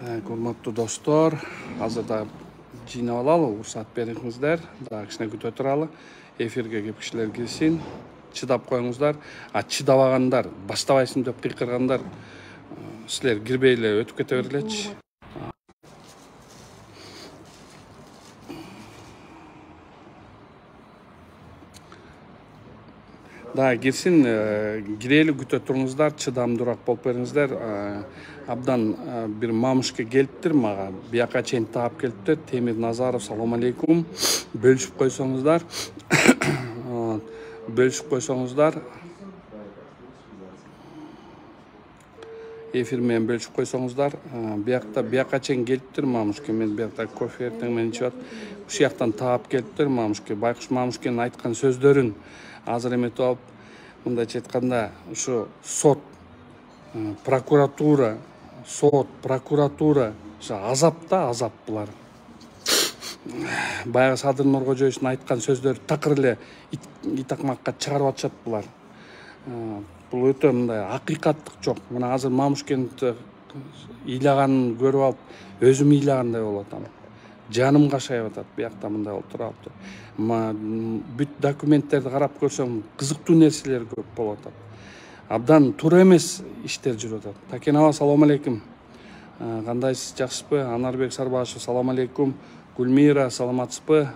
Курматтуу достор, азырда жыйнап алалы, уруксат бериңиздер. Дагы кичине күтө туралы. Эфирге кеп кишилер кирсин. Чыдап коюңуздар. Чыдабагандар, баштабайсың деп кыйкыргандар, силер кирбей эле өтүп кете бергилечи. Да, кирсин, кирели күтө туруңуздар, чыдамдуураак болуп бериңиздер. Абдан бир мамышка келиптир мага. Бияка чейин таап келиптир. Темир Назаров, салам алейкум. Бөлүшүп койсоңуздар. Бөлүшүп койсоңуздар. Эфир менен бөлүшүп койсоңуздар. Бияка чейин келиптир мамышка. Мен биякта кофе эртең менен ичип атып. Ушул жактан таап келиптир мамышка. Байкуш мамышканын айткан сөздөрүн азыр эметип алып, мындайча айтканда, ушу сот, прокуратура, ушу азап булар. Баягы Садыр Нуркожоевичтин айткан сөздөрү такыр эле итакмакка чыгарып атышат булар. Бул өтө мындай акыйкаттык жок. Мына азыр мамышкенин ыйлаганын көрүп алып, өзүм ыйлагандай болуп атам. Жаным кашайып атат, биякта мындай болуп турат. Бүт документтерди карап көрсөм, кызыктуу нерселер көп болуп атат. Абдан туура эмес иштер жүрүп атат. Такен аба, салам алейкум. Кандайсыз, жакшысызбы? Анарбек Сарбашев, салам алейкум. Гульмира, саламатсызбы?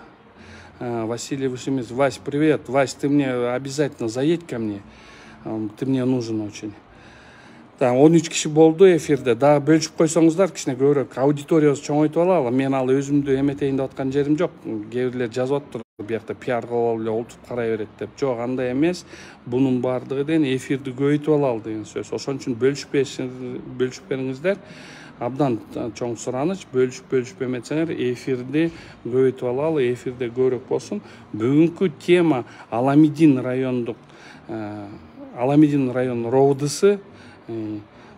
Василий Вышемец, Вась, привет. Вась, ты мне обязательно заедь ко мне. Ты мне нужен очень. 13 киши болду эфирде. Дагы бөлүшүп койсоңуздар, кичине көбүрөөк аудиториябызды чоңойтуп алалы. Мен ал өзүмдү эметейин деп аткан жерим жок. Кээ бирлер жазып атыптыр, биякта пиар кылып эле олтуруп карай берет деп. Жок, андай эмес. Бунун баардыгы деген эфирди көбөйтүп алалы деген сөз. Ошон үчүн бөлүшүп бериңиздер. Абдан чоң сураныч, бөлүшүп эметсеңер, эфирди көбөйтүп алалы, эфирде көбүрөөк болсун. Бүгүнкү тема Аламидин райондун РОВДсы,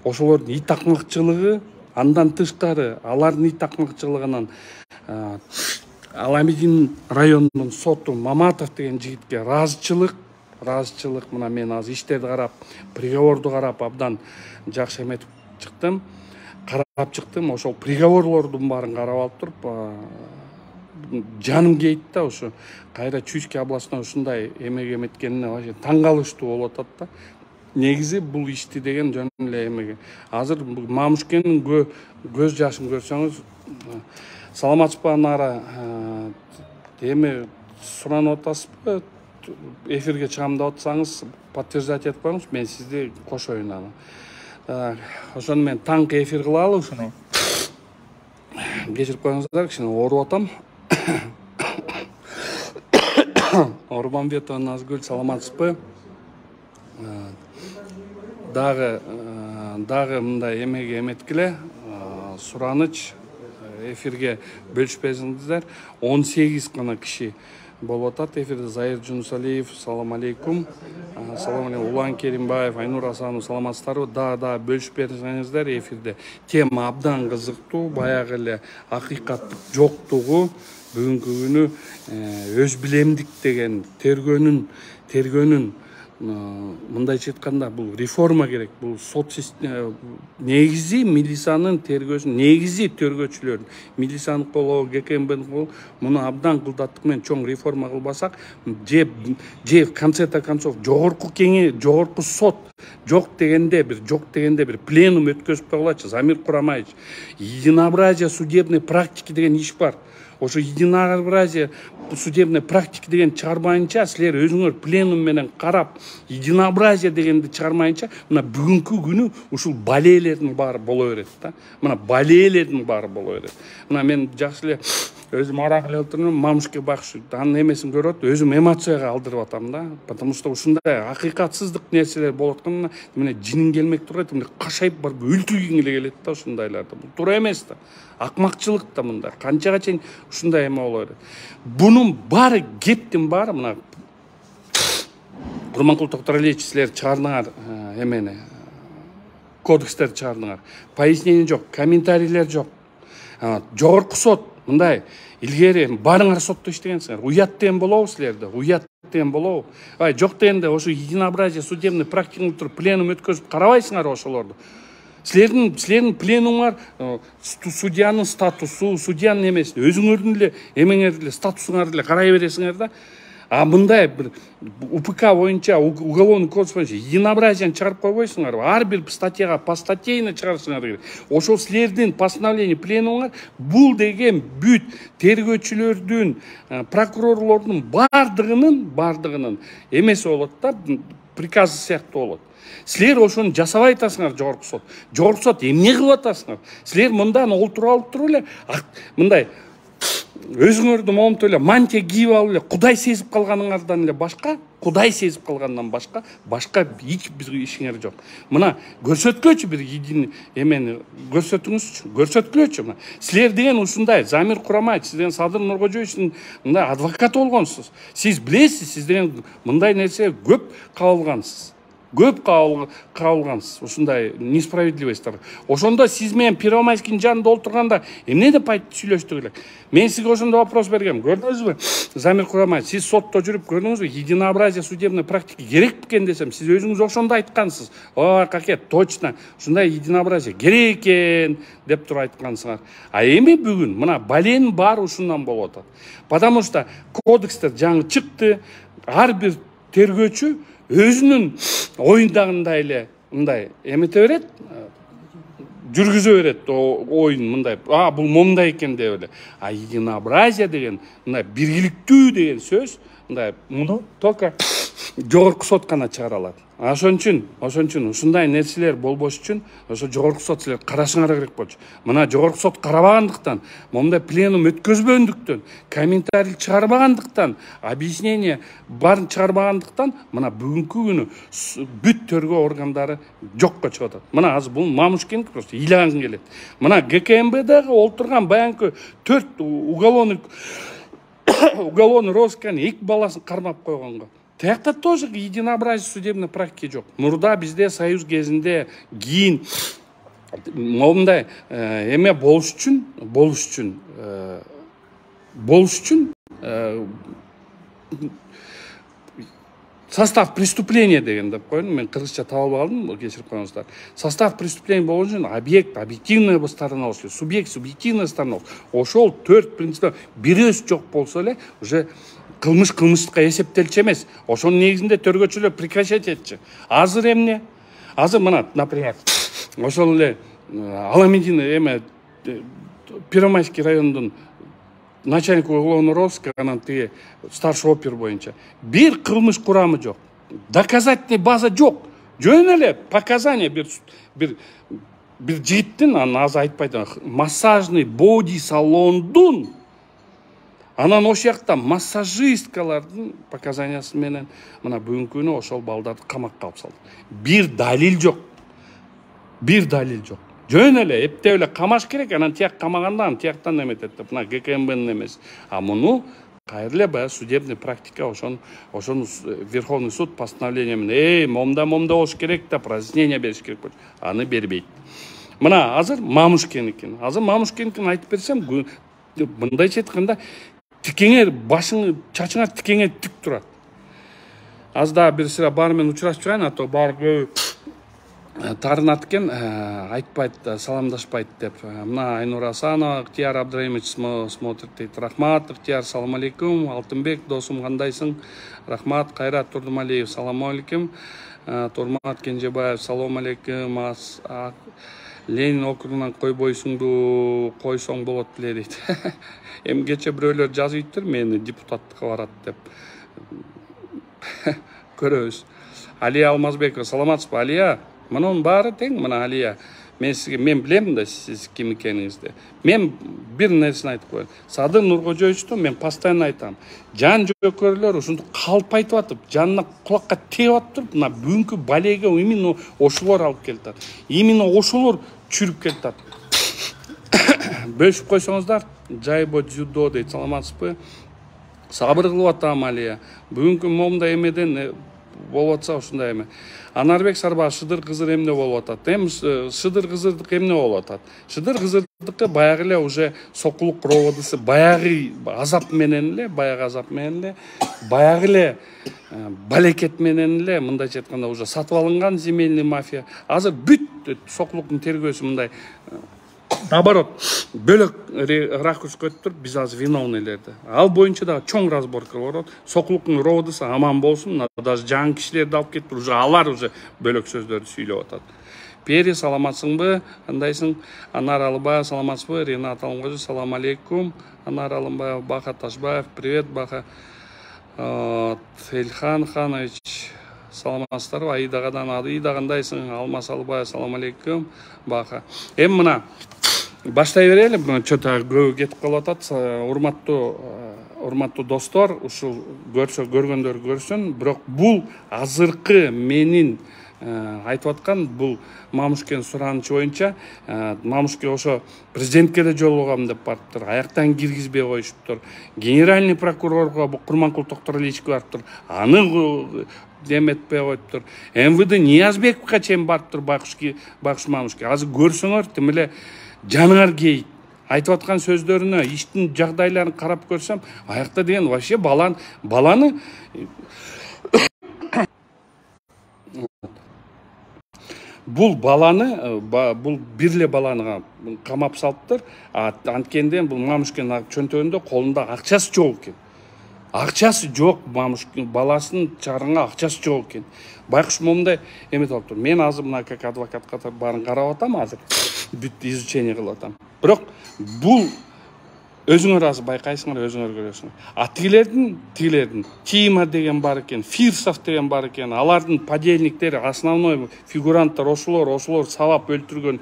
ошолордун итакмакчылыгы, андан тышкары алардын итакмакчылыгынан Аламидин районунун соту Маматов деген жигитке ыраазычылык. Мына мен азыр иштерди карап, приговорду карап абдан жакшы эметип чыктым. Ошол приговорлордун баарын карап алып туруп, жаным кейт да, ушу кайра Чуйский областына ушундай эмеге эметкенине вообще таң калыштуу болуп атат да. Негизи бул ишти деген жөн эле эмеге. Азыр мамышкенин көз жашын көрсөңүз, саламатсызбы Анара? Эми суранып атасызбы? Эфирге чыгам деп атсаңыз, подтверждать этип коюңуз, мен сизди кошоюн аны. Ошону мен таңкы эфир кылалы ушуну. Кечирип коюңуздар, кичине ооруп атам. Орбанбетова Назгүл, саламатсызбы? Дагы мындай эмеге эметкиле, сураныч, эфирге бөлүшпөйсүңүздөр. 18 гана киши болуп атат эфирде. Заир Жунусалиев, салам алейкум. Салам алейкум. Улан Керимбаев, Айнур Асанов, саламатсыздарбы? Да, бөлүшүп бериңиздер эфирде. Тема абдан кызыктуу, баягы эле акыйкаттык жоктугу. Бүгүнкү күнү өз билемдик деген тергөөнүн мындайча айтканда бул реформа керек. Бул сот негизи милициянын тергөөсүн, негизи тергөөчүлөрдүн, милициянын колу, ГКМБнын колу, муну абдан кылдаттык менен чоң реформа кылбасак, же в конце-то концов жогорку сот жок дегенде бир пленум өткөзүп койгулачы, Замир Курамаевич. Единообразие судебной практики деген иш бар. Ошо единообразие судебной практики деген чыгармайынча, силер өзүңөр пленум менен карап, единообразие дегенди чыгармайынча, мына бүгүнкү күнү ушул балейлердин баары боло берет да. Мына мен жакшы эле өзүм арак эле отурмун, мамышке байкуш анын эмесин көрүп, өзүм эмоцияга алдырып атам да. Потому что ушундай акыйкатсыздык нерселер болуп атканда, мына жинин келмек турат, мына кашайып барып өлтүргүң эле келет да ушундайларды. Бул туура эмес да. Акмакчылык да мында. Канчага чейин ушундай эме боло берет. Бунун баары, кептин баары мына Курманкул Токторалиевич, силер чыгардыңар эмени, кодекстерди чыгардыңар. Пояснение жок, комментарийлер жок. Жогорку сот мындай илгери баарыңар сотто иштегенсиңер. Уят деген болобу силерде? Жок дегенде ошо единообразие судебный практиканы туруп пленум өткөзүп карабайсыңар ошолорду. Силердин пленумуңар судьянын статусу, судьянын эмеси, өзүңөрдүн эле эмеңерди эле статусуңарды эле карай бересиңер да. А мындай бир УПК боюнча, уголовный кодекс боюнча единообразиени чыгарып койбойсуңар. Ар бир статьяга по статейне чыгарышыңар керек. Ошол силердин постановление пленумуңар бул деген бүт тергөөчүлөрдүн, прокурорлордун бардыгынын эмеси болот да, приказы сыяктуу болот. Силер ошону жасабай атасыңар жогорку сот. Жогорку сот эмне кылып атасыңар? Силер мындан олтуруп туруп эле мындай өзүңөрдү момунтип эле мантия кийип алып эле Кудай сезип калганыңардан эле башка, Кудай сезип калгандан башка эч бир ишиңер жок. Мына көрсөткүлөчү бир эмени көрсөткүлөчү. Мына силер деген ушундай Замир Курамаев, сиз деген Садыр Нуркожоевичтин мындай адвокаты болгонсуз. Сиз билесиз, сиз деген мындай нерсе көп кабылгансыз. Ушундай несправедливосттар. Ошондо сиз менен Первомайскийдин жанында олтурганда эмне деп айтып сүйлөштүк элек? Мен сизге ошондо вопрос бергем. Көрдүңүзбү? Замир Курамаев, сиз сотто жүрүп көрдүңүзбү? Единообразие судебной практики керек экен десем, сиз өзүңүз ошондо айткансыз. Ооба, каке, точно. Ушундай единообразие керек экен деп туруп айткансыңар. А эми бүгүн мына баленин баары ушундан болуп атат. Потому что кодекстер жаңы чыкты. Ар бир тергөөчү өзүнүн оюндагындай эле мындай эмете берет, жүргүзө берет оюн мындай, бул момундай экен деп эле. А единообразие деген мындай биргиликтүү деген сөз, мындай муну только жогорку сот гана чыгара алат. Ошон үчүн ушундай нерселер болбош үчүн ошо жогорку сот силер карашыңар керек болчу. Мына жогорку сот карабагандыктан, момундай пленум өткөзбөгөндүктөн, комментарий чыгарбагандыктан, объяснение барын чыгарбагандыктан, мына бүгүнкү күнү бүт тергөө органдары жокко чыгып атат. Мына азыр бул Мамушкин просто ыйлаган келет. Мына ГКМБдагы олтурган баянкы 4 уголовный розысканын 2 баласын кармап койгонго. Тиякта тоже единообразие судебной практики жок. Мурда бизде союз кезинде кийин момундай эме болуш үчүн состав преступления деген деп койдум. Мен кыргызча таба албадым, кечирип коюңуздар. Состав преступления болгон үчүн объект объективная сторона болуш керек, субъект субъективная сторона. Ошол 4 принцип бирөөсү жок болсо эле уже кылмышка эсептелчү эмес. Ошонун негизинде тергөөчүлөр прекращать этчи. Азыр эмне? Азыр мына, например, ошол эле Аламедин эме Первомайский райондун начальник уголовного розыска, анан тиги старший опер боюнча бир кылмыш курамы жок. Доказательный база жок. Жөн эле показания бир жигиттин, анан азыр айтпайт, массажный боди салондун, анан ошол жакта массажисткалардын показаниясы менен мына бүгүнкү күнү ошол балдарды камакка алып салды. Бир далил жок. Жөн эле эптеп эле камаш керек, анан тияк камаганда, анан тияктан эметет деп, мына ГКМБнын эмеси. А муну кайра эле баягы судебный практика ошону Верховный суд постановление менен момда болуш керек деп разъяснение бериш керек болчу. Аны бербейт. Мына азыр Мамушкиникин айтып берсем, мындайча айтканда тикеңер башың, чачыңар тикеңер тик турат. Аз да бир сыра баары менен учурашып чыгайын, ато баары көбү таарынат экен, айтпайт, саламдашпайт деп. Мына Айнура Асанова, Ыктыяр Абдраимович смотрит дейт. Рахмат, Ыктыяр, салам алейкум. Алтынбек, досум, кандайсың? Рахмат, Кайрат Турдумалиев, салам алейкум. Турмат Кенжебаев, салам алейкум. Ленин округунан койбойсуңду, койсоң болот беле дейт. Эми кече бирөөлөр жазыптыр, мени депутаттыкка барат деп. Көрөбүз. Алия Алмазбекова, саламатсызбы? Алия, мунун баары тең, мына Алия. Мен билем да сиз ким экениңизди. Мен бир нерсени айтып коеюн. Садыр Нуркожоевичту мен постоянно айтам. Жан жөөкөрлөр ушинтип калп айтып атып, жанына кулакка тээп атып, мына бүгүнкү балеге именно ошолор алып келет. Именно ошолор чүрүп келет. Бөлүшүп койсоңуздар, Жайбо Дзюдо дейт, саламатсызбы? Сабыр кылып атам Алия. Бүгүнкү момундай эмеден болуп атса ушундай эме. Анарбек Сарбаев Шыдыр Кызыр эмне болуп атат? Эми Шыдыр Кызырдыкы эмне болуп атат? Шыдыр Кызырдыкы баягы эле уже сокулук проводысы баягы азап менен эле, баягы эле балекет менен эле мындайча айтканда уже сатып алынган земельный мафия. Азыр бүт сокулуктун тергөөсү мындай наоборот бөлөк ракурска өтүп туруп биз азыр виновныйлерди. Ал боюнча да чоң разборка болот. Сокулуктун роводысы аман болсун, даже жаңы кишилерди алып кетип уже алар уже бөлөк сөздөрдү сүйлөп атат. Пери, саламатсыңбы? Кандайсың? Анар Алыбаев, саламатсызбы? Ринат Алымгожу, салам алейкум. Анар Алымбаев, Баха Ташбаев, привет, Баха. Эльхан Ханович, саламатсыздарбы? Аида кандайсың? Алмаз Алыбаев, салам алейкум. Баха. Эми мына баштай берели, чөтө көп кетип калып атат. Урматтуу достор, ушул көргөндөр көрсүн. Бирок бул азыркы менин айтып аткан бул Мамушкин суранычы боюнча Мамушке ошо президентке да жолугам деп барыптыр. Аяктан киргизбей коюшуптур. Генеральный прокурорго Курманкул Токтуралиевичке барыптыр. Аны деметпей коюптур. МВД Ниязбековго чейин барыптыр Байкуш Мамушке. Азыр көрсөңөр тим эле жаныңар кейит. Айтып аткан сөздөрүнө, иштин жагдайларын карап көрсөм, аякта деген вообще баланы бул бирле баланы камап салыптыр. Анткенде бул Мамушкин чөнтөгүндө колунда акчасы жок экен. Акчасы жок, Мамушкин баласынын чарыңа акчасы жок экен. Байкуш момундай эметип алыптыр. Мен азыр мына как адвокат катары баарын карап атам азыр. Бүт изучение кылып атам. Бирок бул өзүңөр азыр байкайсыңар, өзүңөр көрөсүңөр. Тигилердин Тима деген бар экен, Фирсов деген бар экен. Алардын подельниктери, основной фигуранттар ошолор сабап өлтүргөн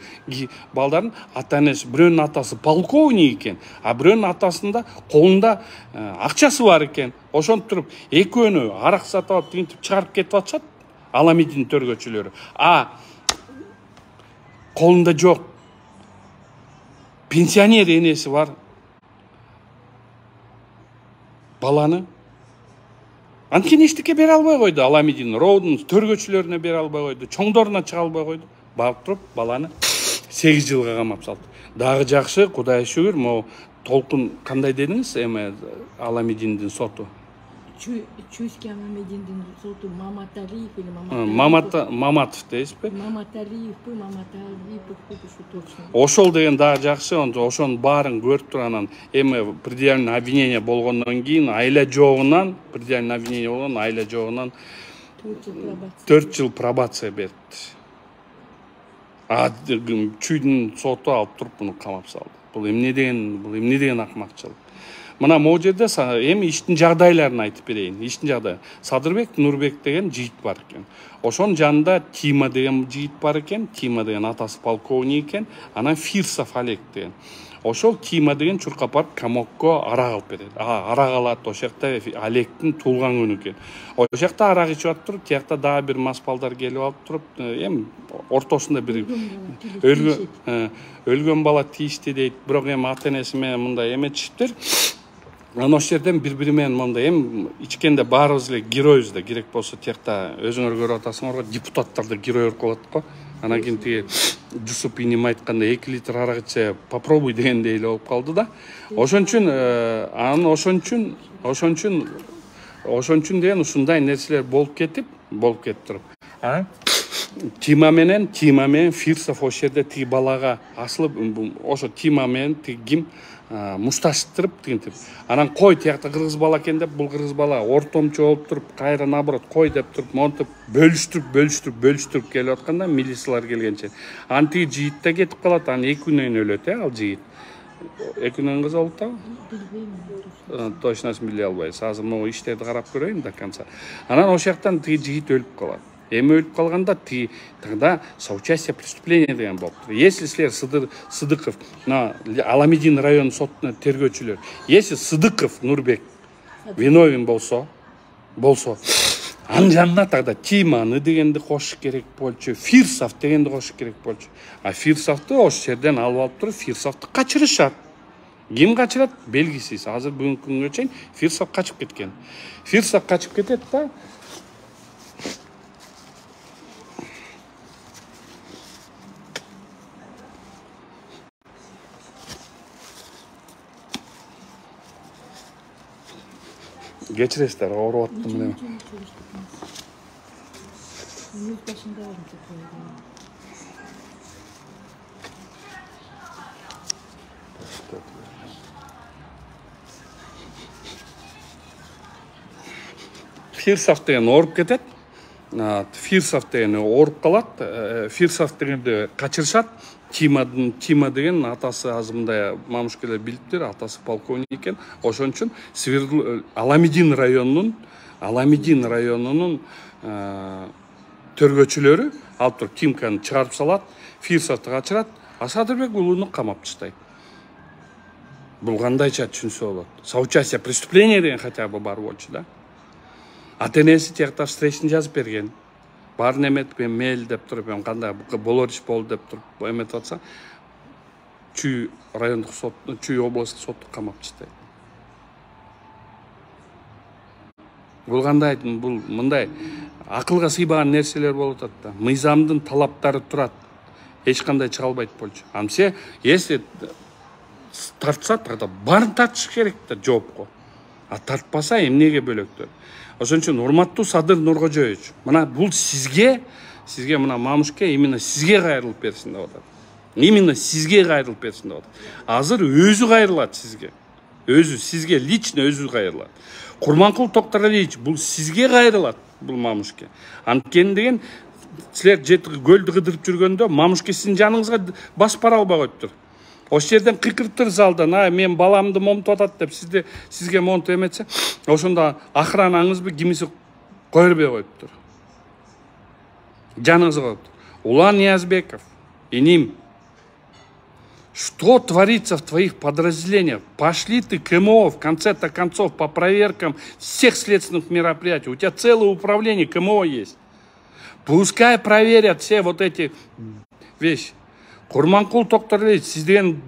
балдардын ата-энеси, бирөөнүн атасы полковник экен, а бирөөнүн атасында колунда акчасы бар экен. Ошонтип туруп экөөнү арак сатып алып тигинтип чыгарып кетип атышат Аламидин төргөчүлөрү. Колунда жок. Пенсионер энеси бар. Баланы анткени эчтеке бере албай койду. Аламидин роудун төргөчүлөрүнө бере албай койду, чоңдоруна чыга албай койду. Багып туруп баланы 8 жылга камап салды. Дагы жакшы, Кудайга шүгүр, могу толкун кандай дедиңиз? Эме Аламидиндин соту. Чуйский Аламидиндин соту Маматалиев или Маматов дейсизби? Маматалиевпи, Маматалиевпи ушу точно. Ошол деген дагы жакшы, ошонун баарын көрүп туруп анан эми предъявлено обвинение болгондон кийин айла жогунан 4 жыл пробация берди. Чүйдүн соту алып туруп муну камап салды. Бул эмне деген акмакчылык. Мына могу жерде эми иштин жагдайларын айтып берейин. Иштин жагдайы. Садырбек Нурбек деген жигит бар экен. Ошонун жанында Тима деген жигит бар экен. Тима деген атасы полковник экен. Анан Фирсов Олег деген. Ошол Тима деген чуркап барып камокко арак алып берет. Арак алат, ошол жакта Олегдин туулган күнү экен. Ошол жакта арак ичип атып, тиякта дагы бир мас балдар келип алып туруп, эми ортосунда бир өлгөн бала тийишти дейт. Бирок эми ата-энеси менен мындай эметишиптир. Анан ошол жерден бири-бири менен мындай эми ичкенде баарыбыз эле геройбуз да, керек болсо тиякта өзүңөр көрүп атасыңарго депутаттарды герой кылып атат го. Анан кийин тиги Жусуп иним айткандай 2 литр арак ичсе попробуй дегендей эле болуп калды да. Ошон үчүн деген ушундай нерселер болуп кетип туруп. Тима менен Фирсов ошол жерде тиги балага асылып, ошо Тима менен тиги ким мушташтырып тигинтип. Анан кой тиякта кыргыз бала экен деп, бул кыргыз бала ортомчу болуп туруп, кайра наоборот кой деп туруп, монтип бөлүштүрүп келип атканда милициялар келгенче. Анан тиги жигит да кетип калат, анан 2 күнөн кийин өлөт, ал жигит. 2 күнөн кыз болуп табы? Точносын биле албайбыз. Азыр могу иштерди карап көрөйүн до конца. Анан ошол жактан тиги жигит өлүп калат. Эми өлүп калганда тогда соучастие преступления деген болуптур. Если силер Сыдыков, Аламидин район сотуна тергөөчүлөр, если Сыдыков Нурбек виновен болсо, анын жанына тогда Тиманы дегенди кошуш керек болчу, Фирсов дегенди кошуш керек болчу. А Фирсовду ошол жерден алып алып туруп, Фирсовду качырышат. Ким качырат? Белгисиз. Азыр бүгүнкү күнгө чейин Фирсов качып кеткен. Фирсов качып кетет да. Кечиресиздер, ооруп аттым эле. Өз башында алдым. Фирсов деген ооруп кетет. Фирсов деген ооруп калат. Фирсов дегенди качырышат. Тима деген атасы азыр мындай мамушкелер билиптир, атасы полковник экен. Ошон үчүн Аламедин районунун төргөчүлөрү алып туруп Тимканы чыгарып салат, Фирсовду качырат, а Садырбек уулуну камап таштайт. Бул кандайча түшүнсө болот? Соучастие преступления деген хотя бы бар болчу да. Ата-энеси тияктар встречный жазып берген. Баарын эметип, мейл деп туруп, кандай болор иш болду деп туруп эметип атса, Чүй райондук сот, Чүй областтык сотту камап таштайт. Бул кандай, бул мындай акылга сыйбаган нерселер болуп атат да. Мыйзамдын талаптары турат. Эч кандай чыга албайт болчу. Амсе, если тартса, тогда баарын тартыш керек да жоопко. А тартпаса эмнеге бөлөктөр? Ошон үчүн урматтуу Садыр Нуркожоевич, мына бул сизге мына мамушке именно сизге кайрылып берсин деп атат. Именно сизге кайрылып берсин деп атат. Азыр өзү кайрылат сизге. Сизге лично өзү кайрылат. Курманкул Токторалиевич, бул сизге кайрылат, бул мамушке. Анткени деген силер көлдү кыдырып жүргөндө мамушке сиздин жаныңызга басып бара албай коюптур. Ошол жерден кыйкырыптыр залдан, мен баламды момтуп атат деп сизге монтуп эметсе, ошондо охранаңызбы кимиси кое бербей коюптур. Жаныңызга коюптур. Улан Ниязбеков, иним, что творится в твоих подразделениях? Пошли ты к МО в конце-то концов по проверкам всех следственных мероприятий. У тебя целое управление КМО есть. Пускай проверят все вот эти вещи. Курманкул Токторалиевич, сиз деген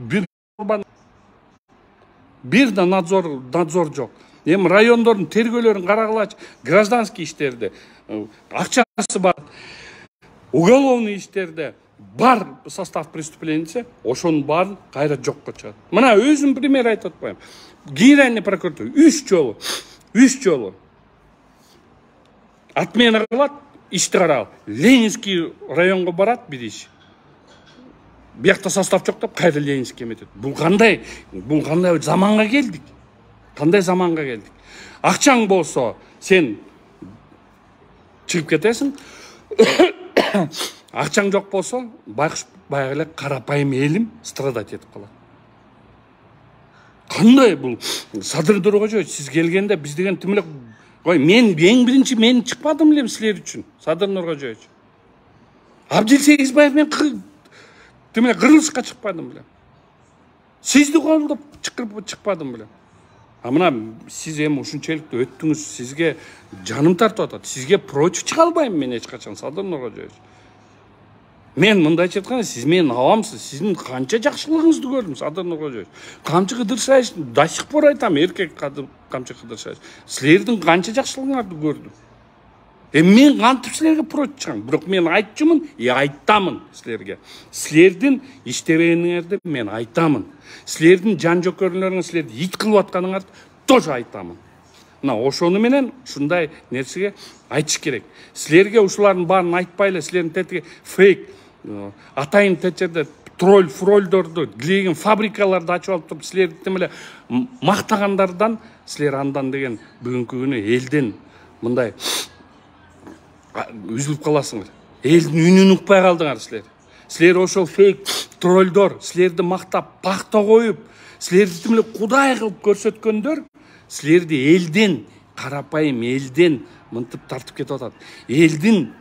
бир да надзор жок. Эми райондордун тергөөлөрүн карагылачы, гражданский иштерде, акчасы бар, уголовный иштерде бар состав преступления, ошонун баарын кайра жокко чыгат. Мына өзүм пример айтып атпайм. Генеральный прокуратура 3 жолу отмена кылат, ишти карагал. Ленинский районго барат бир иш. Биякта состав жок деп кайра Ленинский эметет. Бул кандай заманга келдик? Кандай заманга келдик? Акчаң болсо, сен чыгып кетесиң. Акчаң жок болсо, байкуш баягы эле карапайым элим страдать этип калат. Кандай бул? Садыр Нуркожоевич, сиз келгенде биз деген тим эле мен эң биринчи мен чыкпадым эле силер үчүн, Садыр Нуркожоевич. Абдил Сегизбаев мен тим эле кырылышка чыкпадым беле. Сизди колдоп чыкпадым беле. А мына сиз эми ушунчалыктуу өттүңүз, сизге жаным тартып атат. Сизге против чыга албайм мен эч качан, Садыр Нуркожоевич. Мен мындайча айтканда, сиз менин абамсыз, сиздин канча жакшылыгыңызды көрдүм, Садыр Нуркожоевич. Камчы Кыдыршаевич, до сих пор айтам, эркек Камчы Кыдыршаевич. Силердин канча жакшылыгыңарды көрдүм. Мен кантип силерге против чыгам, бирок мен айтчумун, айтамын силерге. Силердин иштебегениңерди мен айтамын. Силердин жан жокөрлөрүңөр силерди ит кылып атканыңарды тоже айтамын. Мына ошону менен ушундай нерсеге айтыш керек. Силерге ушулардын баарын айтпай эле силердин тетиге фейк атайын течерде тролль фрольдорду килеген фабрикаларды ачып алып туруп силерди тим эле мактагандардан силер андан деген бүгүнкү күнү элден мындай үзүлүп каласыңар. Элдин үнүн укпай калдыңар силер. Силер ошол фейк тролльдор силерди мактап пахта коюп, силерди тим эле кудай кылып көрсөткөндөр силерди элден, карапайым элден мынтип тартып кетип атат. Элдин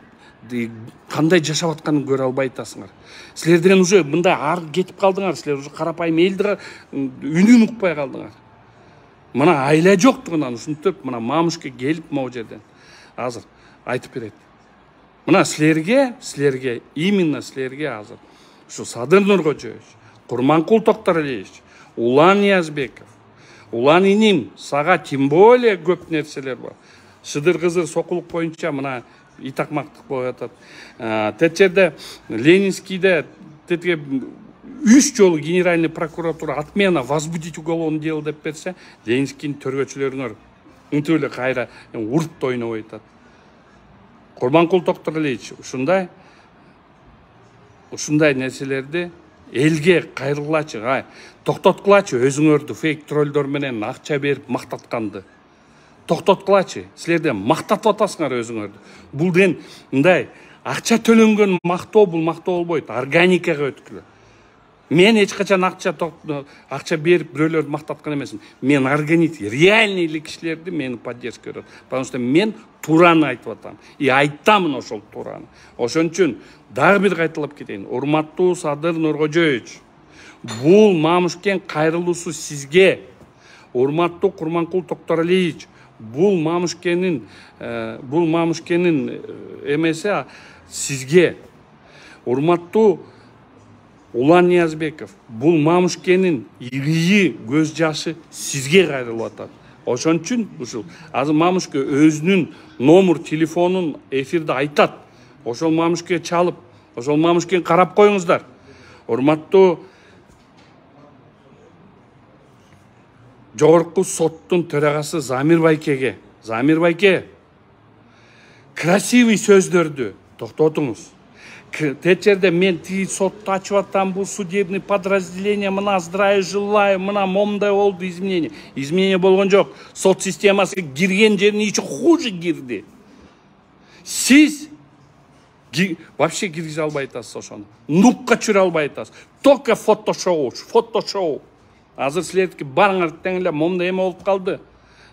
кандай жашап атканын көрө албай атасыңар. Силер деген уже мындай ар кетип калдыңар, силер уже карапайым элди үнүн укпай калдыңар. Мына айла жоктугунан ушинтип мына мамушке келип могу жерден азыр айтып берет. Мына силерге именно силерге азыр ушу Садыр Нуркожоевич, Курманкул Токторалиевич, Улан Ниязбеков, Улан иним, сага тем более көп нерселер бар. Шыдыр кызыр сокулук боюнча мына итакмактык болуп атат. Тет жерде Ленинскийде тетиге 3 жолу генеральный прокуратура отмена возбудить уголовное дело деп берсе, Ленинскийдин төргөчүлөрүңөр ынтып эле кайра урт ойнобой атат. Курманкул Токторалиевич ушундай нерселерди элге кайрылгылачы, токтоткулачы өзүңөрдү фейк троллдор менен акча берип мактатканды. Токтоткулачы, силерден мактатып атасыңар өзүңөрдү. Бул деген мындай акча төлөнгөн мактоо, бул мактоо болбойт, органикага өткүлө. Мен эч качан акча берип бирөөлөрдү мактаткан эмесмин. Мен органик, реальный эле кишилерди мени поддержка берет. Потому что мен туураны айтып атам. И айтамын ошол туураны. Ошон үчүн дагы бир кайталап кетейин. Урматтуу Садыр Нуркожоевич, бул Мамушкен кайрылуусу сизге. Урматтуу Курманкул Токторалиевич, бул Мамушкендин эмеси сизге. Урматтуу Улан Ниязбеков, бул Мамушкендин ийи көз жашы сизге кайрылып атат. Ошон үчүн ушул азыр Мамушке өзүнүн номер телефонун эфирде айтат. Ошол Мамушке чалып, ошол Мамушкени карап коюңуздар. Урматтуу жогорку соттун төрагасы Замир Байкеге, Замир Байке, красивый сөздөрдү токтотуңуз. Тет жерде мен тиги сотту ачып атам, бул судебный подразделение, мына здравия желаю, мына момундай болду изменение. Изменение болгон жок. Сот системасы кирген жерине ичи хуже кирди. Сиз вообще киргизе албай атасыз ошону. Нупка чүрө албай атасыз. Только фотошоу. Азыр силердики барыңар тең эле момундай эме болуп калды.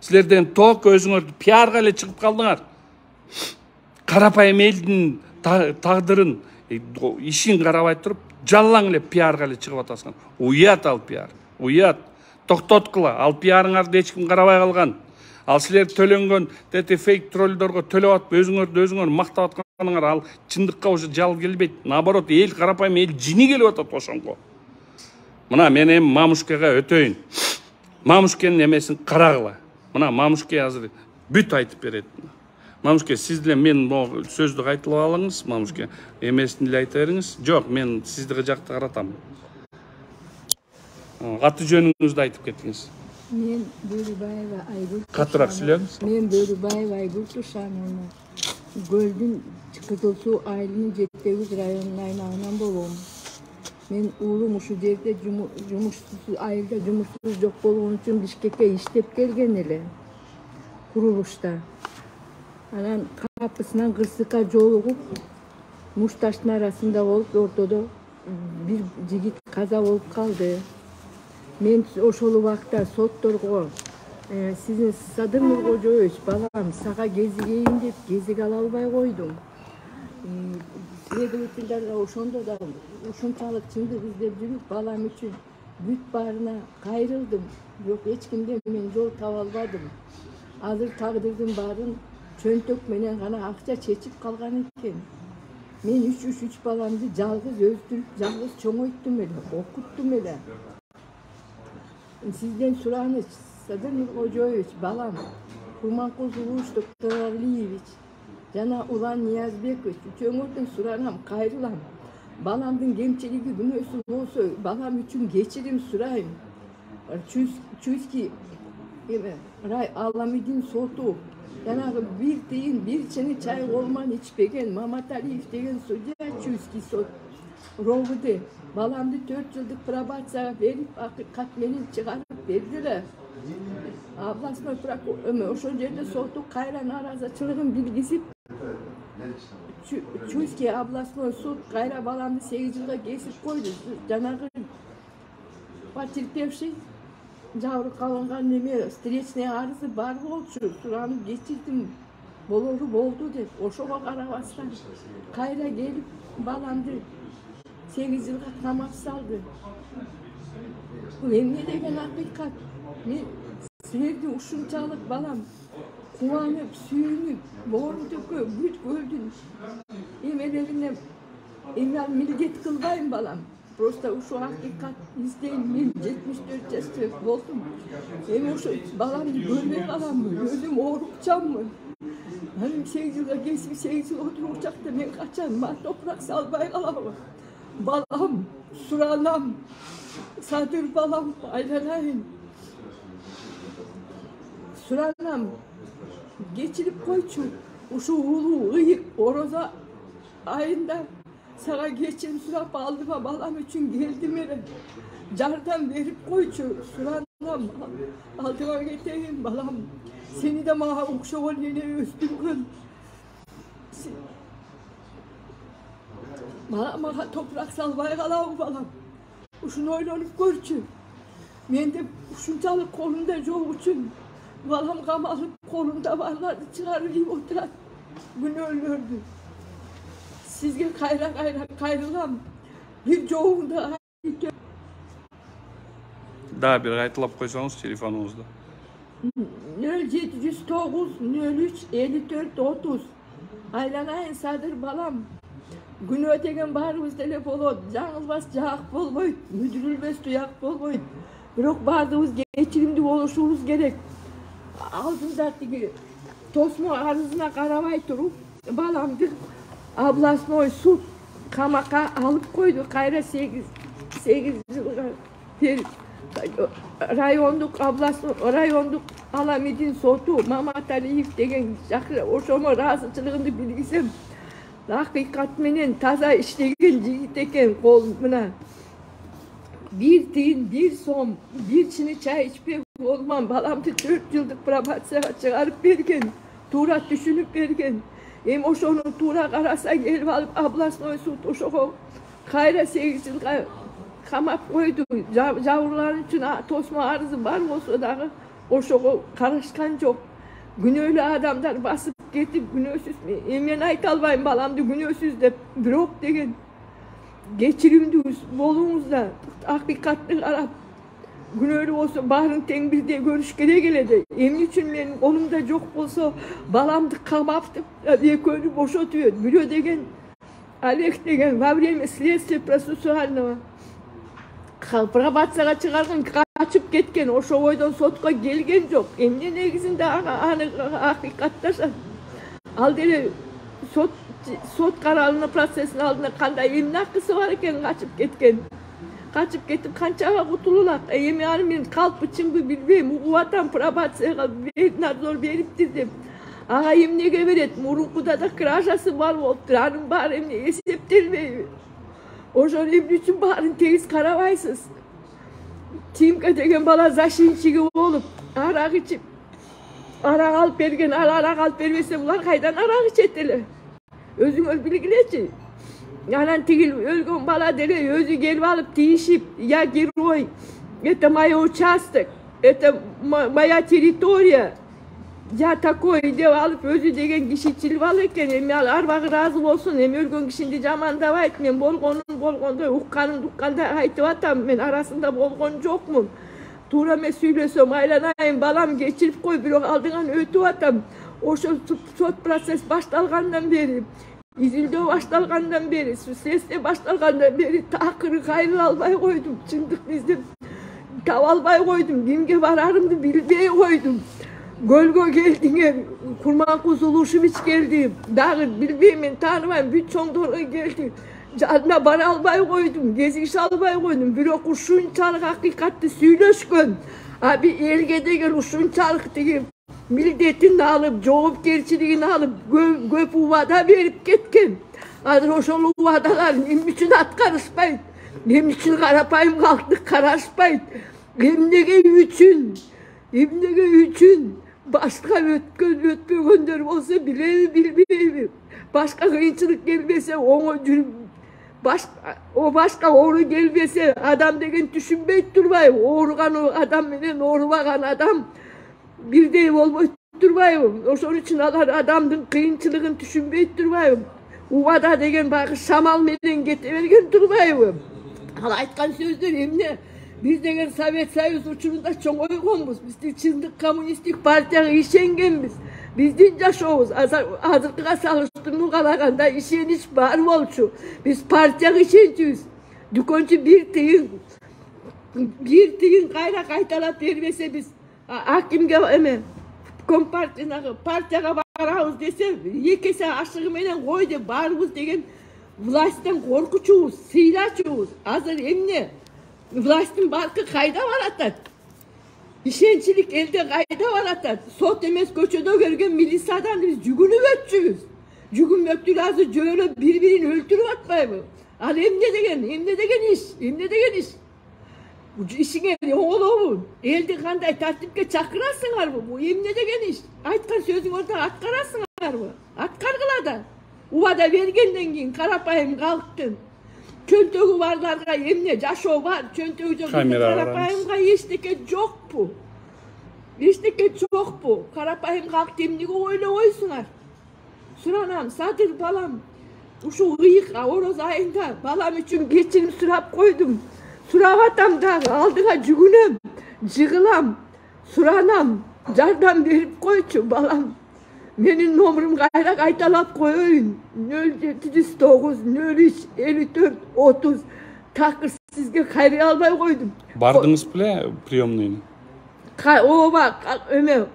Силерден только өзүңөрдү пиарга эле чыгып калдыңар. Карапайым элдин тагдырын, ишин карабай туруп, жалаң эле пиарга эле чыгып атасыңар. Уят ал пиар. Уят. Токтоткула. Ал пиарыңарды эч ким карабай калган. Ал силер төлөнгөн тети фейк троллдорго төлөп атып, өзүңөр мактап атканыңар ал чындыкка уже жал келбейт. Наоборот, эл карапайым эл жини келип атат ошонго. Мына мен эми Мамушкага өтөйүн. Мамушкенин эмесин карагыла. Мына Мамушке азыр бүт айтып берет. Мамушке, сиз деле мен сөздү кайталап алыңыз, Мамушке. Эмесин деле айта бериңиз. Жок, мен сизди жакты каратам. Аты жөнүңүздү айтып кетиңиз. Мен Бөрүбаева Айгүл. Катыраак сүйлөңүз. Мен Бөрүбаева Айгүл Тушанова. Көлдүн Кызыл Суу айылынын 7 районунун айнагынан болом. Мен уулум ушу жерде айылда жумушсуз жок болгон үчүн Бишкекке иштеп келген эле. Курулушта. Анан капысынан кырсыкка жолугуп, мушташтын арасында болуп, ортодо бир жигит каза болуп калды. Мен ошол убакта сотторго сиздин Садыр Нуркожоевич, балам, сага кезигейин деп кезиг ала албай койдум. Следовательдарга ошондо да ушунчалык чындык издеп жүрүп, балам үчүн бүт баарына кайрылдым. Бирок эч кимден мен жол таба албадым. Азыр тагдырдын баарын чөнтөк менен гана акча чечип калган экен. Мен 3 баламды жалгыз өздүрүп, жалгыз чоңойттум эле, окуттум эле. Сизден сураныч, Садыр Нуркожоевич, балам, Курманкул Токторалиевич жана Улан Ниязбекович, үчөөңөрдөн суранам, кайрылам. Баламдын кемчилиги күнөөсү болсо, балам үчүн кечирим сурайм. Чуйский рай Аламидин соту жанагы бир тыйын, бир чыны чай колман ичпеген Маматалиев деген судья Чуйский сот ровуде. Баламды 4 жылдык пробацияга берип, акыйкат менен чыгарып бердилер. Областной прокурор ошол жерде соту кайра нааразычылыгын билгизип, Чуйский областной суд кайра баламды 8 жылга кесип койду. Жанагы потерпевший жабыркап калган неме встречный арызы бар болчу, суранып кечирдим, болору болду деп. Ошого карабастан кайра келип баламды 8 жылга камап салды. Бул эмне деген акыйкат? Мен силерди ушунчалык балам кубанып, сүйүнүп, Боорутөккө бүт көлдүн эмелерине эме милдет кылбайм балам. Просто ушу акыйкат издейм. Мен 74 жашта болдум. Эми ошо баламды көрбөй каламмын, өзүм оорукчаммын. Анын 8 жылга кесип 8 жыл отуруп жакта мен качан топурак салбай калабы? Балам, суранам, Садыр балам, айланайын. Suranam geçirip koyçu. Uşu ulu ıyık oroza ayında sana geçirim sürap aldıma balam için geldim ere. Cardan verip koyçu. Suranam aldıma getireyim balam. Seni de maha ukşoğul yine üstün. Maha toprak salmaya kalan balam. Uşunu oynanıp görçü. Men de uşuncalık kolumda yok için. Balam kamalıp kolumda varlardı çıkarıp oturan. Bunu öldürdü. Sizge kayra kayrılam. Bir çoğunda Daha bir aytılap koysanız telefonunuzda. 0709 03 54 30. Aylanayın sadır balam. Gün ötegen barımız telefonu. Жаңылбас жақ болбойт, мүдүрүлбөс туяк болбойт. Бирок бардыбыз кечиримдүү болушубуз керек. Алдында тиги тосмо арызына карабай туруп, баламды областной суд камакка алып койду. Кайра 8 жылга райондук Аламидин соту Маматалиев деген жакыр ошомо ыраазычылыгымды билгисем, акыйкат менен таза иштеген жигит экен. Кол мына bir tiyin, bir som, bir çini çay içpek olmam. Balamdı 4 yıllık probasyaya çıkarıp bergen, tuğra düşünüp bergen. Hem oşonu tuğra karasa gelip alıp ablasını sut, oşoğu kayra 8 yılga kamap koydu. Javruların için tosma arızı var olsa dağı oşoğu karışkan çok. Günöylü adamlar basıp getip günösüz, emen aytalbayım balamdı günösüz de birok degen. Geçirimdi bolunuzda hakikatli arap günöylü olsa baharın tengbilde görüşkere geledi. Emin için benim kolumda çok olsa balamdı kamaptı diye köylü boşatıyor. Biliyor degen Alek degen vavreme следствие процессуального probatsiyaga çıkargın kaçıp ketken o şovoydan sotqa gelgen yok. Emne negizinde hakikatlaşan al dele sot kararını prosesini aldığında kanday emne hakkısı var eken kaçıp ketip kançaga kutululak. Emi men kalp içimdi bilbeyim. Uğuvatan probatsiyaga nadzor beriptir dep. Ağa emnege beret. Murunkuda da kıraşası var oldu. Anın bar emne eseptelmeyi. Oşon emne için barın teyiz karabaysız. Timka degen bala zaşinçigi olup arak içip arak alıp bergen, arak alıp bermese bular kaydan arak içettiler. Özüngöz bilgileçi. Yanan tigil ölgön bala dele özü gelip alıp değişip ya герой, это моя участок, это моя территория. Ya takoy diye alıp özü degen kişi çilip alırken emi arbagı razı olsun emi ölgön kişindi jamanda bayt men bolgonda ukkanın dukkanda aytıp atam men arasında bolgon jokmun. Tuğra men süйлөсөм aylanayın balam geçirip koy birok aldığan ötüp atam. Oşo sot proses baştalgandan beri, izilde baştalgandan beri, sesle baştalgandan beri takırı kayırı albay koydum. Çındık bizdim. Tav albay koydum. Kimge bararımdı bilbey koydum. Gölgö geldiğine kurman kuzuluşum hiç geldi. Dağır bilbeyim tanımayım. Büt çoğunduğuna geldi. Canına bana albay koydum. Geziş albay koydum. Bir ok uşunçalık hakikatli süylöşkön. Abi elgede gel uşunçalık diye. Milletin alıp, cevapgerçiliğini alıp, göp uvada verip ketken. Adır oşolu uvadalar, nem için at karışmayın. Nem için karapayım kalktık karışmayın. Emnege üçün. Başka ötpegönder olsa bilmeyeyim. Başka kıyınçılık gelmese, başka oğru gelmese, adam degen düşünmeyip durmayım. Oğrugan o adam menen oğruvagan adam. Bir deyim olmayıp durmayım. Onun için adamdın kıyınçılığını düşünmeyip durmayım. Uvada degen bağı şamal menen getivergen durmayım. Al aytkan sözler emne. Biz degen Sovet Soyuz uçurunda çoğun oygonbuz. Biz çındık komünistik partiyaga işengenbiz. Bizdin jaşoğuz. Hazırkıga salıştırını kalaganda işeniş bar bolçu. Biz partiyaga işençüyüz. Dükonçu bir tiyin kayra kaytalap vermese biz hakimge eme partiyaga barabız dese yekese aşığı menen koydu barыбыз деген властьтан korkuçuğuz, sıylaçuğuz. Hazır emne властьтın barkı kayda var atat. ишенчилик элде кайда баратат? Сот эмес көчөдө көргөн милициядан биз жүгүнүп өтчүбүз. Жүгүнмөктүр азыр жөөлөп бири-бирин өлтүрүп атпайбы? Ал эмне деген иш? Ишиңе оңолобу? Элди кандай тартипке чакырасыңарбы? Бу эмне деген иш? Айткан сөзүңөрдү аткарасыңарбы? Аткаргыла да. Убада бергенден кийин карапайым калктын чөнтөгү барларга эмне жашоо бар, чөнтөгү жок карапайымга эчтеке жокпу? Карапайым калкты эмнеге ойлобойсуңар? Суранам, Садыр балам, ушул ыйык ороз айында балам үчүн кечирим сурап койдум. Сурап атам дагы, алдыга жүгүнөм, жыгылам, суранам, жардам берип койчу балам. Менин номерим кайра кайталап коеюн. 0709 03 54 30. Такыр сизге кайрый албай койдум. Бардыңыз беле приемныйны? Ооба, эме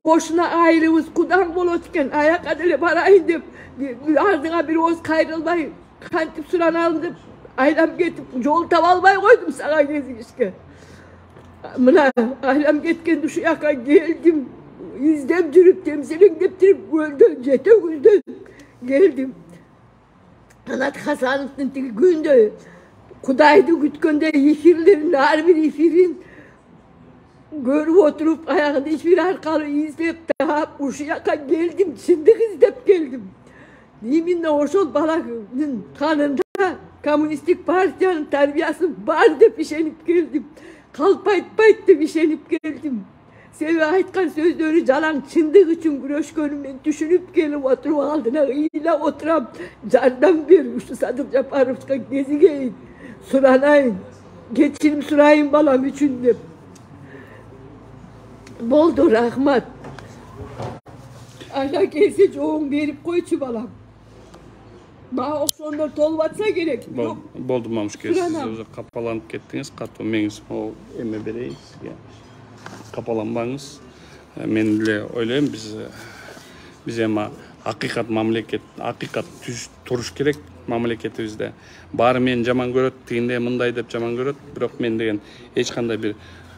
кошуна айрыбыз кудаң болот экен, аяка деле барайын деп, ардыга бир ооз кайрылбай, кантип сураналым деп айлам кетип, жол таба албай койдум сага кезигишке. Мына айлам кеткенде ушу жака келдим. İzdep жүрүп, темселеңдеп туруп, көлдөн, жетөгүздөн келдим. Канат Хасановдун тиги күндө Кудайды күткөндө эфирлерин, ар бир эфирин көрүп отуруп, аягында эфир аркылуу издеп таап, ушу жака келдим, чындык издеп келдим. Именно ошол баланын канында коммунисттик партиянын тарбиясы бар деп ишенип келдим. Калп айтпайт деп ишенип келдим. Себеби айткан сөздөрү жалаң чындык үчүн күрөшкөнүн мен түшүнүп келип отуруп алдына ыйлап отурам. Жардам бер, ушу Садыр Жапаровго кезигейин, суранайын, кечирим сурайын балам үчүн деп. Болду, рахмат. Ага келсе жооң берип койчу балам. Мага окшондор толуп атса керек. Болду Мамушке, сиз өзү капаланып кеттиңиз, катуу меңиз могу эме берейин сизге. Капаланбаңыз. Мен деле ойлойм, биз эми акыйкат мамлекет, акыйкат туруш керек мамлекетибизде. Баары мени жаман көрөт, тигинде мындай деп жаман көрөт, бирок мен деген эч кандай бир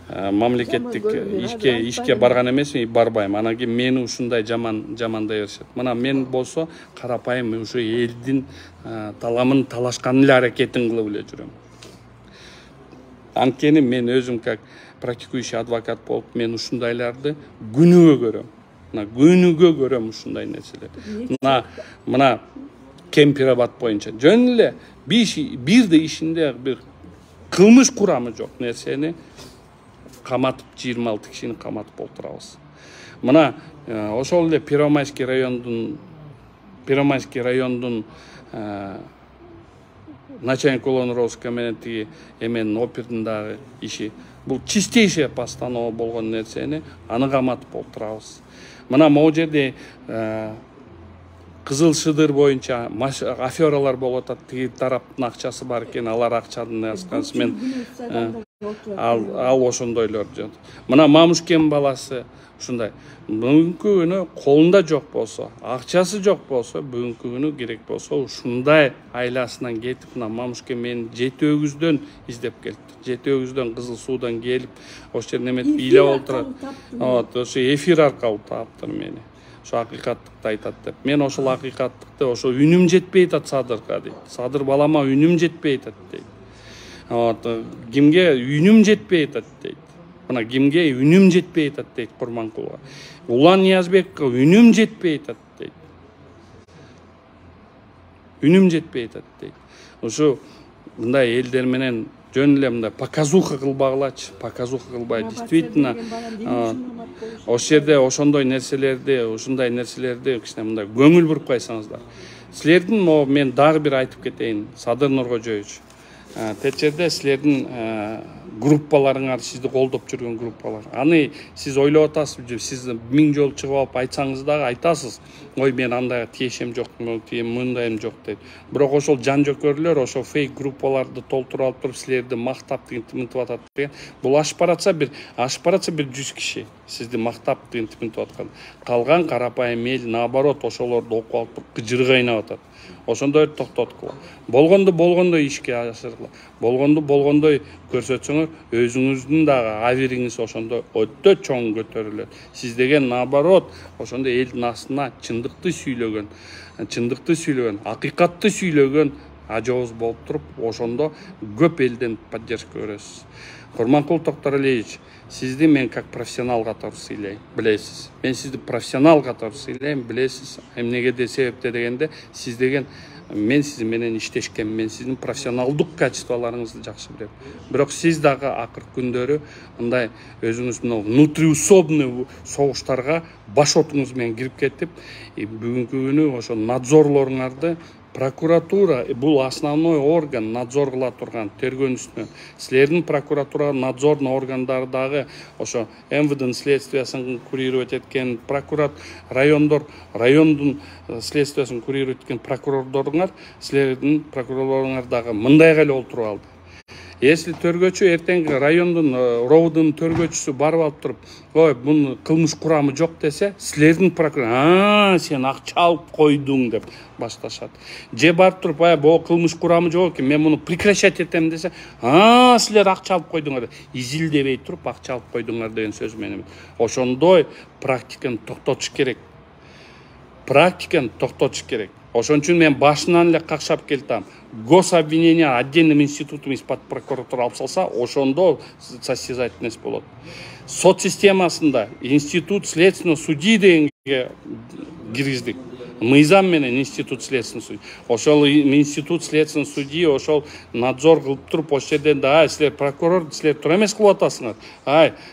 мамлекеттик ишке барган эмесмин, барбайм. Анан кийин мени ушундай жамандай беришет. Мына мен болсо карапайым ушу элдин таламын талашкан эле аракетин кылып эле жүрөм. Анткени мен өзүм как практикующий адвокат болуп, мен ушундайларды күнүгө көрөм. Күнүгө көрөм ушундай нерселерди. Мына Кемпирабад боюнча жөн эле бирде ишинде бир кылмыш курамы жок нерсени каматып, 26 кишини каматып отурабыз. Мына ошол эле Первомайский райондун начальник улан розыска менен тиги эменин опердин дагы иши. Бул чистейшее постанова болгон нерсени аны каматып отурабыз. Мына могу жерде Кызыл Шыдыр боюнча афералар болуп атат. Тиги тараптын акчасы бар экен, алар акчанын аскансы мен ал ошондойлор жок. Мына Мамушкенин баласы ушундай. Бүгүнкү күнү колунда жок болсо, акчасы жок болсо, бүгүнкү күнү керек болсо ушундай айласынан кетип, мына Мамушкен мени жети өгүздөн издеп келди. Жети өгүздөн Кызыл Суудан келип, ошол жерден эметип ыйлап отурат. Ошо эфир аркылуу таптыр мени. Ошо акыйкаттыкты айтат деп. Мен ошол акыйкаттыкты, ошо үнүм жетпей атат Садырга дейт. Садыр балама үнүм жетпей атат дейт. Кимге үнүм жетпей атат дейт. Мына кимге үнүм жетпей атат дейт Курманкулга. Улан Ниязбекке үнүм жетпей атат дейт. Үнүм жетпей атат дейт. Ошо мындай элдер менен жөн эле мындай показуха кылбагылачы, показуха кылбай, действительно ошол жерде ошондой нерселерди, ушундай нерселерди кичине мындай көңүл буруп койсоңуздар. Силердин мен дагы бир айтып кетейин, Садыр Нуркожоевич. Тет жерде силердин группаларыңар, сизди колдоп жүргөн группалар. Аны сиз ойлоп атасызбы, сиз 1000 жолу чыгып алып айтсаңыз дагы айтасыз. Ой, мен андай тиешем жок, мындайым жок дейт. Бирок ошол жан жөкөрлөр ошол фейк группаларды толтуруп алып туруп силерди мактап тигинтип атат деген. Бул ашып баратса бир 100 киши сизди мактап тигинтип аткан. Калган карапайым эл наоборот ошолорду окуп алып кыжырга айнап атат. ошондой токтоткула. Болгондой ишке ашыргыла. Болгондой көрсөтсөңөр, өзүңүздүн дагы абириңиз ошондой өтө чоң көтөрүлөт. Сиз деген наоборот, ошондой элдин астына чындыкты сүйлөгөн, акыйкатты сүйлөгөн ажооз болуп туруп, ошондо көп элден поддержка көрөсүз. Курманкул Токторалиевич, сизди мен как профессионал катары сыйлайм, билесиз. Мен сизди профессионал катары сыйлайм, билесиз. Эмнеге де себепте дегенде, сиз деген мен сиз менен иштешкем, мен сиздин профессионалдык качестволоруңузду жакшы билем. Бирок сиз дагы акыркы күндөрү мындай өзүңүздүн внутриусобный согуштарга баш отуңуз менен кирип кетип, бүгүнкү күнү ошо надзорлоруңарды прокуратура, бул основной орган, надзор кыла турган тергөөнүн үстүнө. Силердин прокуратура надзорный органдары дагы ошо МВД следствиясын курировать эткен райондун следствиясын курировать эткен прокурорлоруңар, силердин прокурорлоруңар дагы мындайга эле олтуруп алды. Если төргөчү эртеңки райондун ровдун төргөчүсү барып алып туруп, ой, бунун кылмыш курамы жок десе, силердин прокурор, сен акча алып койдуң деп башташат. Же барып туруп, бул кылмыш курамы жок экен, мен муну прекращать этем десе, силер акча алып койдуңар, изилдебей туруп акча алып койдуңар деген сөз менен. Ошондой практиканы токтотуш керек. Ошон үчүн мен башынан эле какшап келтам. Гособвинение отдельным институтом из-под прокуратуры алып салса, ошондо состязательность болот. Сот системасында институт следственного судьи дегенге киргиздик. Мыйзам менен институт следственного судьи. Ошол институт следственного судьи ошол надзор кылып туруп, ошол жерден да, силер прокурор, силер туура эмес кылып атасыңар.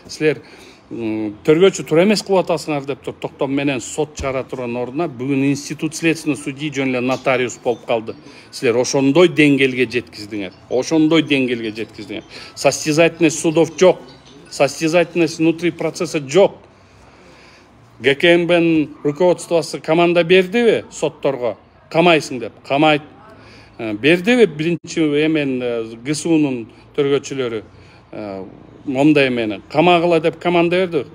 Силер төргөчү туура эмес кылып атасыңар деп токтом менен сот чыгара турган ордуна бүгүн институт следственный судьи жөн эле нотариус болуп калды. Силер ошондой деңгээлге жеткиздиңер. Состязательность судов жок. Состязательность внутри процесса жок. ГКМБнын руководствосу команда бердиби сотторго? Камайсың деп. Камайт. Бердиби биринчи ГСУнун төргөчүлөрү? Момдай менен камагыла деп команда берди.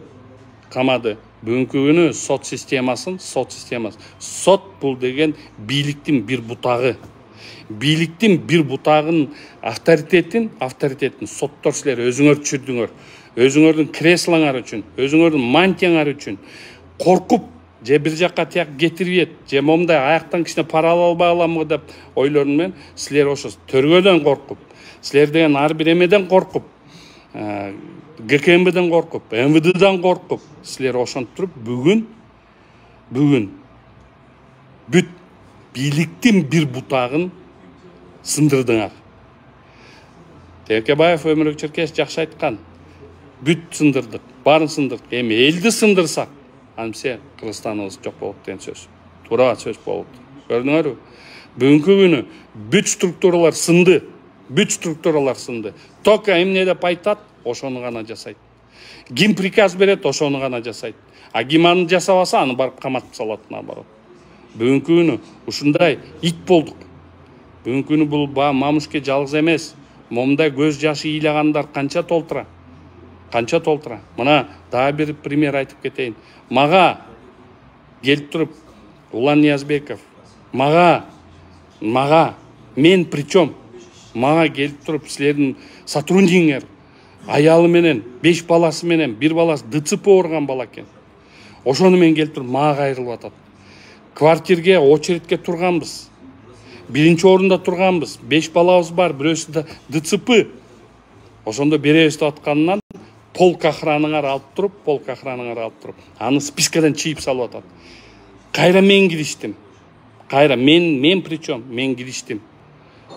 Камады. Бүгүнкү күнү сот системасы. Сот бул деген бийликтин бир бутагы. Бийликтин бир бутагынын авторитетин соттор силер өзүңөр түшүрдүңөр. Өзүңөрдүн креслоңар үчүн, өзүңөрдүн мантияңар үчүн коркуп, же бир жакка тияк кетирбейт, же момдай аяктан кичине пара албай аламбы деп ойлорун менен силер ошо төргөдөн коркуп, силер деген ар бир эмеден коркуп, ГКМБден коркуп, МВДдан коркуп, силер ошентип туруп бүгүн бүт бийликтин бир бутагын сындырдыңар. Текебаев Өмүрбек Черкесов жакшы айткан. Бүт сындырдык, барын сындырдык. Эми элди сындырсак, анысы Кыргызстаныбыз жок болот деген сөз. Туура сөз болот. Көрдүңөрбү? Бүгүнкү күнү бүт структуралар сынды. Только эмне деп айтат, ошону гана жасайт. Ким приказ берет, ошону гана жасайт. А ким аны жасабаса, аны барып каматып салат наоборот. Бүгүнкү күнү ушундай ит болдук. Бүгүнкү күнү бул Мамушке жалгыз эмес. Момундай көз жашы ыйлагандар канча толтура. Мына дагы бир пример айтып кетейин. Мага келип туруп Улан Ниязбеков, мага мен причем мага келип туруп силердин сотруднигиңер аялы менен 5 баласы менен, бир баласы ДЦП ооруган бала экен. Ошону мен келип туруп мага кайрылып атат. Квартирге очередке турганбыз. Биринчи орунда турганбыз. 5 балабыз бар, бирөөсү ДЦП. Ошондо беребиз деп атканынан полк охраныңар алып туруп, аны спискадан чийип салып атат. Кайра мен кириштим. Мен причем мен кириштим.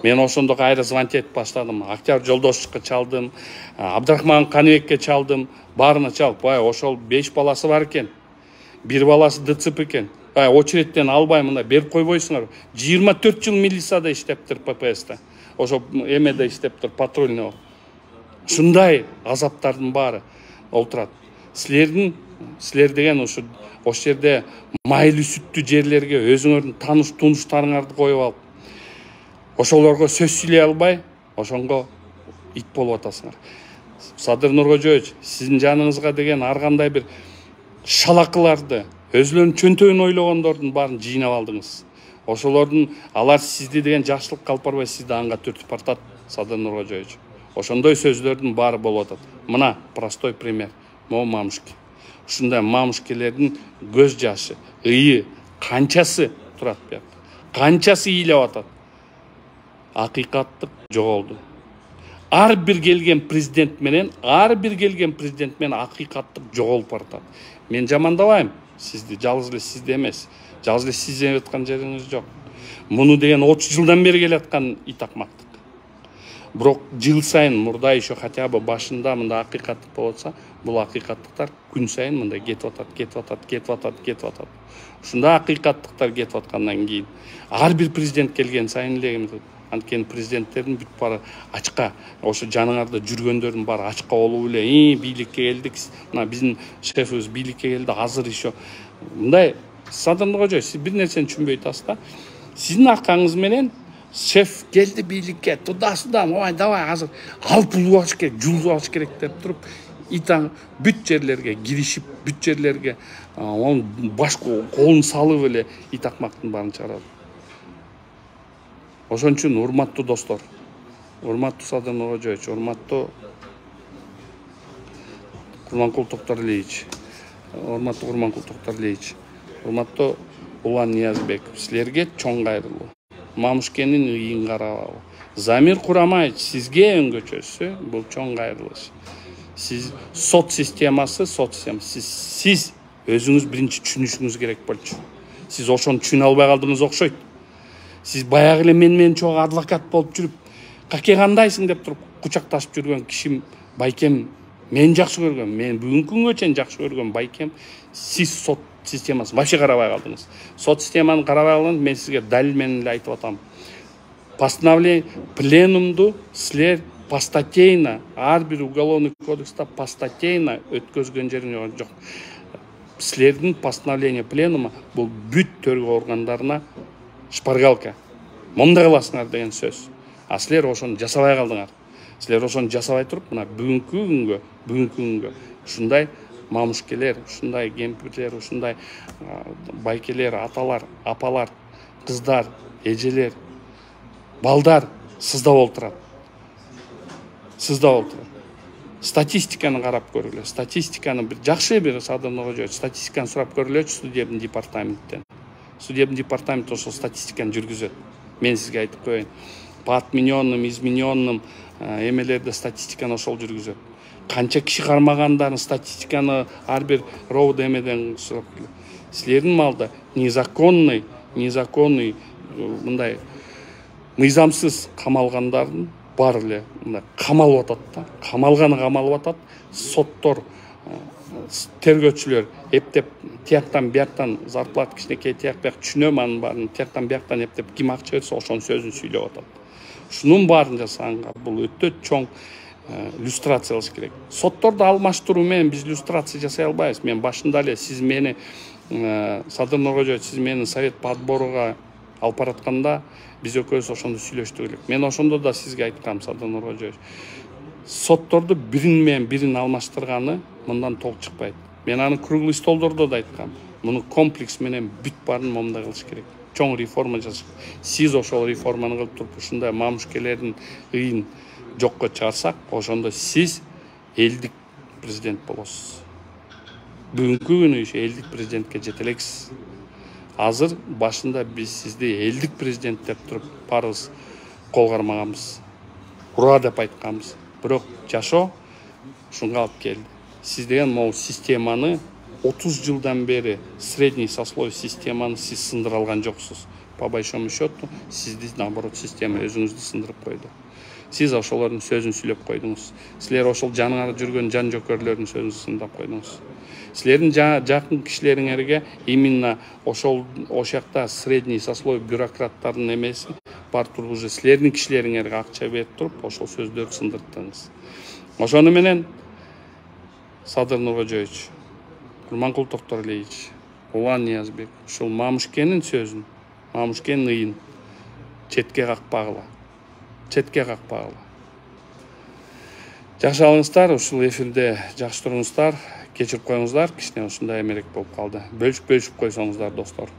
Мен ошондо кайра звонить этип баштадым. Октябрь Жолдошевке чалдым, Абдрахман Каныбекке чалдым, баарына чалып, ошол 5 баласы бар экен. Бир баласы ДЦП экен. Очередтен албай мына берип койбойсуңар. 24 жыл милицияда иштептир ППСте. Ошо эмеде иштептир патрульный. Ушундай азаптардын баары олтурат. Силер деген ошо жерде майлы сүттүү жерлерге өзүңөрдүн тааныш тунуштарыңарды коюп алып, ошолорго сөз сүйлөй албай, ошонго ит болуп атасыңар. Садыр Нуркожоевич, сиздин жаныңызга деген ар кандай бир шалакыларды, өзүлөрүнүн чөнтөгүн ойлогондордун баарын жыйнап алдыңыз. Ошолордун алар сизди деген жакшылыкка алып барбай сизди анга түртүп бартат Садыр Нуркожоевич. Ошондой сөздөрдүн баары болуп атат. Мына простой пример. Могу мамушки. Ушундай мамушкелердин көз жашы, ыйы канчасы турат бuyakta. Канчасы ыйлап атат. Акыйкаттык жоголду. Ар бир келген президент менен акыйкаттык жоголуп баратат. Мен жамандабайм сизди, жалгыз эле сизди эмес. Жалгыз эле сиз жеп аткан жериңиз жок. Муну деген 30 жылдан бери келаткан итакмактык. Бирок жыл сайын мурда еще хотя бы башында мындай акыйкаттык болуп атса, бул акыйкаттыктар күн сайын мындай кетип атат. Ушундай акыйкаттыктар кетип аткандан кийин ар бир президент келген сайын эле анткени президенттердин бүт баары ачка, ошо жаныңарда жүргөндөрдүн баары ачка болуп эле, бийликке келдик, мына биздин шефибиз бийликке келди, азыр еще мындай. Садыр Нуркожоевич, сиз бир нерсени түшүнбөй атасыз да. Сиздин аркаңыз менен шеф келди бийликке, туда-сюда, ой, давай азыр алып улубаш керек, жулубаш керек деп туруп, итаң бүт жерлерге киришип, бүт жерлерге баш колун салып эле итакмактын баарын чыгарат. Ошон үчүн урматтуу достор, урматтуу Садыр Нуркожоевич, урматтуу Курманкул Токторлиевич, урматтуу Улан Ниязбеков, силерге чоң кайрылуу. Мамушкенин ыйын карабагыл. Замир Курамаевич, сизге өңгөчөсү бул чоң кайрылыш. Сиз сот системасы, сиз өзүңүз биринчи түшүнүшүңүз керек болчу. Сиз ошону түшүнө албай калдыңыз окшойт. Сиз баягы эле мен чоң адвокат болуп жүрүп, каке кандайсың деп туруп кучакташып жүргөн кишим Байкем мен жакшы көргөн, мен бүгүнкү күнгө чейин жакшы көргөн Байкем, сиз сот системасын вообще карабай калдыңыз. Сот системаны карабай калган, мен сизге далил менен эле айтып атам. Постановление пленумду силер постатейно, ар бир уголовный кодекста постатейно өткөзгөн жериң жок. Силердин постановление пленума бул бүт төргө органдарына шпаргалка. Мондай кыласыңар деген сөз. А силер ошону жасабай калдыңар. Силер ошону жасабай туруп, мына бүгүнкү күнгө ушундай мамушкелер, ушундай кемпирлер, ушундай байкелер, аталар, апалар, кыздар, эжелер, балдар сыздап отурат. Статистиканы карап көргүлө. Статистиканы бир жакшы бир Садыр Нуркожоевич, статистиканы сурап көргүлөчү судебный департаменттен. Судебный департамент ошол статистиканы жүргүзөт. Мен сизге айтып коеюн. По отмененным, измененным эмелерде статистиканы ошол жүргүзөт. Канча киши кармагандарын статистиканы ар бир ровд эмеден сурап. Силердин малда незаконный мындай мыйзамсыз камалгандардын баары эле мындай камалып атат да. Камалып атат. Соттор, тергөөчүлөр эптеп тияктан бияктан зарплата кичинекей тияк бияк түшүнөм анын баарын, тияктан бияктан эптеп ким акча берсе ошонун сөзүн сүйлөп атат. Ушунун баарын жасаганга бул өтө чоң иллюстрация кылыш керек. Сотторду алмаштыруу менен биз иллюстрация жасай албайбыз. Мен башында эле сиз мени Садыр Нуркожоевич, сиз мени совет по отборуга алып баратканда биз экөөбүз ошондо сүйлөштүк элек. Мен ошондо да сизге айткам, Садыр Нуркожоевич. Сотторду бирин менен бирин алмаштырганы мындан толук чыкпайт. Мен аны круглый столдордо да айткам. Муну комплекс менен бүт баарын момундай кылыш керек. Чоң реформа жасап, сиз ошол реформаны кылып туруп ушундай мамушкелердин ыйын жокко чыгарсак, ошондо сиз элдик президент болосуз. Бүгүнкү күнү иши элдик президентке жете элексиз. Азыр башында биз сизди элдик президент деп туруп баарыбыз кол кармаганбыз. Ура деп айтканбыз. Бирок жашоо ушунга алып келди. Сиз деген могу системаны 30 жылдан бери средний сословие системаны сиз сындыра алган жоксуз. По большому счету сизди наоборот система өзүңүздү сындырып койду. Сиз ошолордун сөзүн сүйлөп койдуңуз. Силер ошол жаныңарда жүргөн жан жокөрлөрдүн сөзүн сындап койдуңуз. Силердин жакын кишилериңерге именно ошол жакта средний сословие бюрократтардын эмеси бар туруп уже силердин кишилериңерге акча берип туруп ошол сөздөрдү сындырттыңыз. Ошону менен Садыр Нуркожоевич, Курманкул Токторлиевич, Улан Ниязбек ушул мамушкенин сөзүн, мамушкенин ыйын четке какпагыла. Жакшы алыңыздар, ушул эфирде жакшы туруңуздар, кечирип коюңуздар, кичине ушундай эмерек болуп калды. Бөлүшүп койсоңуздар достор.